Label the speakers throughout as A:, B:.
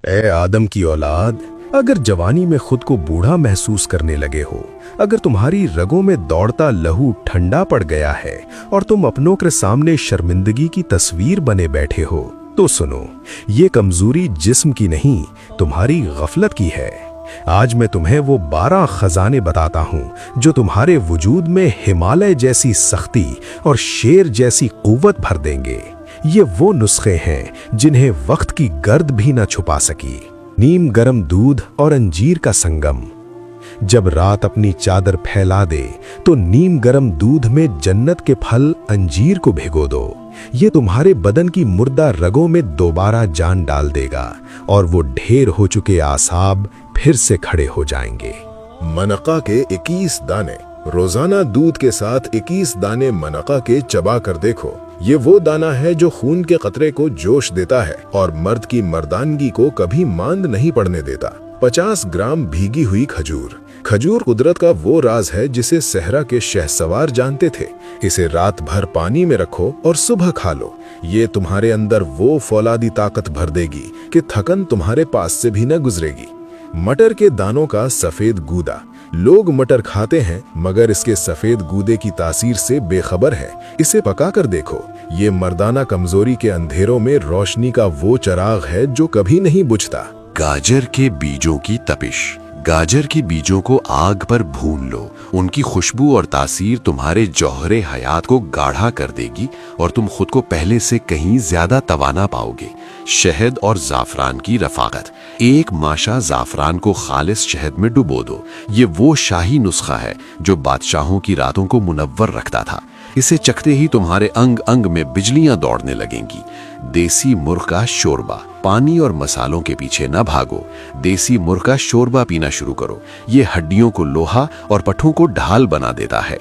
A: اے آدم کی اولاد، اگر جوانی میں خود کو بوڑھا محسوس کرنے لگے ہو، اگر تمہاری رگوں میں دوڑتا لہو ٹھنڈا پڑ گیا ہے اور تم اپنوں کے سامنے شرمندگی کی تصویر بنے بیٹھے ہو، تو سنو، یہ کمزوری جسم کی نہیں، تمہاری غفلت کی ہے۔ آج میں تمہیں وہ 12 خزانے بتاتا ہوں جو تمہارے وجود میں ہمالیہ جیسی سختی اور شیر جیسی قوت بھر دیں گے۔ یہ وہ نسخے ہیں جنہیں وقت کی گرد بھی نہ چھپا سکی۔ نیم گرم دودھ اور انجیر کا سنگم۔ جب رات اپنی چادر پھیلا دے تو نیم گرم دودھ میں جنت کے پھل انجیر کو بھگو دو۔ یہ تمہارے بدن کی مردہ رگوں میں دوبارہ جان ڈال دے گا اور وہ ڈھیر ہو چکے اعصاب پھر سے کھڑے ہو جائیں گے۔
B: منقع کے 21 دانے۔ روزانہ دودھ کے ساتھ 21 دانے منقع کے چبا کر دیکھو۔ یہ وہ دانہ ہے جو خون کے قطرے کو جوش دیتا ہے اور مرد کی مردانگی کو کبھی ماند نہیں پڑنے دیتا۔ 50 گرام بھیگی ہوئی کھجور۔ کھجور قدرت کا وہ راز ہے جسے صحرا کے شہسوار جانتے تھے۔ اسے رات بھر پانی میں رکھو اور صبح کھا لو۔ یہ تمہارے اندر وہ فولادی طاقت بھر دے گی کہ تھکن تمہارے پاس سے بھی نہ گزرے گی۔ مٹر کے دانوں کا سفید گودا۔ لوگ مٹر کھاتے ہیں مگر اس کے سفید گودے کی تاثیر سے بے خبر ہے۔ اسے پکا کر دیکھو، یہ مردانہ کمزوری کے اندھیروں میں روشنی کا وہ چراغ ہے جو کبھی نہیں بجھتا۔
C: گاجر کے بیجوں کی تپش۔ گاجر کے بیجوں کو آگ پر بھون لو۔ ان کی خوشبو اور تاثیر تمہارے جوہر حیات کو گاڑھا کر دے گی اور تم خود کو پہلے سے کہیں زیادہ توانا پاؤ گے۔ شہد اور زعفران کی رفاقت۔ ایک ماشا زعفران کو خالص شہد میں ڈبو دو۔ یہ وہ شاہی نسخہ ہے جو بادشاہوں کی راتوں کو منور رکھتا تھا۔ اسے چکھتے ہی تمہارے انگ انگ میں بجلیاں دوڑنے لگیں گی۔ دیسی مرغ کا شوربہ۔ پانی اور مسالوں کے پیچھے نہ بھاگو، دیسی مرغ کا شوربہ پینا شروع کرو۔ یہ ہڈیوں کو لوہا اور پٹھوں کو ڈھال بنا دیتا ہے۔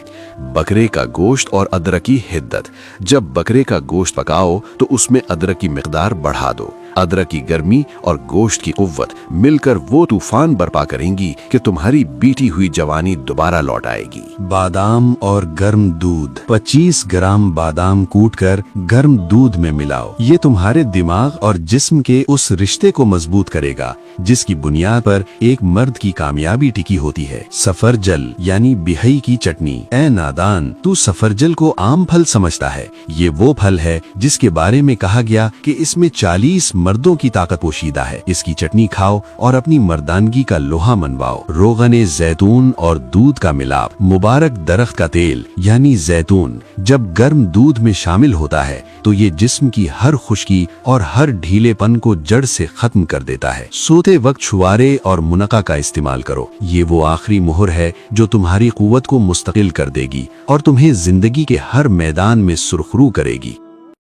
C: بکرے کا گوشت اور ادرک کی حدت۔ جب بکرے کا گوشت پکاؤ تو اس میں ادرک کی مقدار بڑھا دو۔ ادرک کی گرمی اور گوشت کی قوت مل کر وہ طوفان برپا کریں گی کہ تمہاری بیٹی ہوئی جوانی دوبارہ لوٹ آئے گی۔
D: بادام اور گرم دودھ۔ 25 گرام بادام کوٹ کر گرم دودھ میں ملاؤ۔ یہ تمہارے دماغ اور جسم کے اس رشتے کو مضبوط کرے گا جس کی بنیاد پر ایک مرد کی کامیابی ٹکی ہوتی ہے۔ سفرجل یعنی بہئی کی چٹنی۔ اے نادان، تو سفرجل کو عام پھل سمجھتا ہے۔ یہ وہ پھل ہے جس کے بارے میں کہا گیا کہ اس میں 40 مردوں کی طاقت پوشیدہ ہے۔ اس کی چٹنی کھاؤ اور اپنی مردانگی کا لوہا منواؤ۔ روغن زیتون اور دودھ کا ملاپ۔ مبارک درخت کا تیل یعنی زیتون جب گرم دودھ میں شامل ہوتا ہے تو یہ جسم کی ہر خشکی اور ہر ڈھیلے پن کو جڑ سے ختم کر دیتا ہے۔ سوتے وقت چھوارے اور منقع کا استعمال کرو۔ یہ وہ آخری مہر ہے جو تمہاری قوت کو مستقل کر دے گی اور تمہیں زندگی کے ہر میدان میں سرخرو کرے گی۔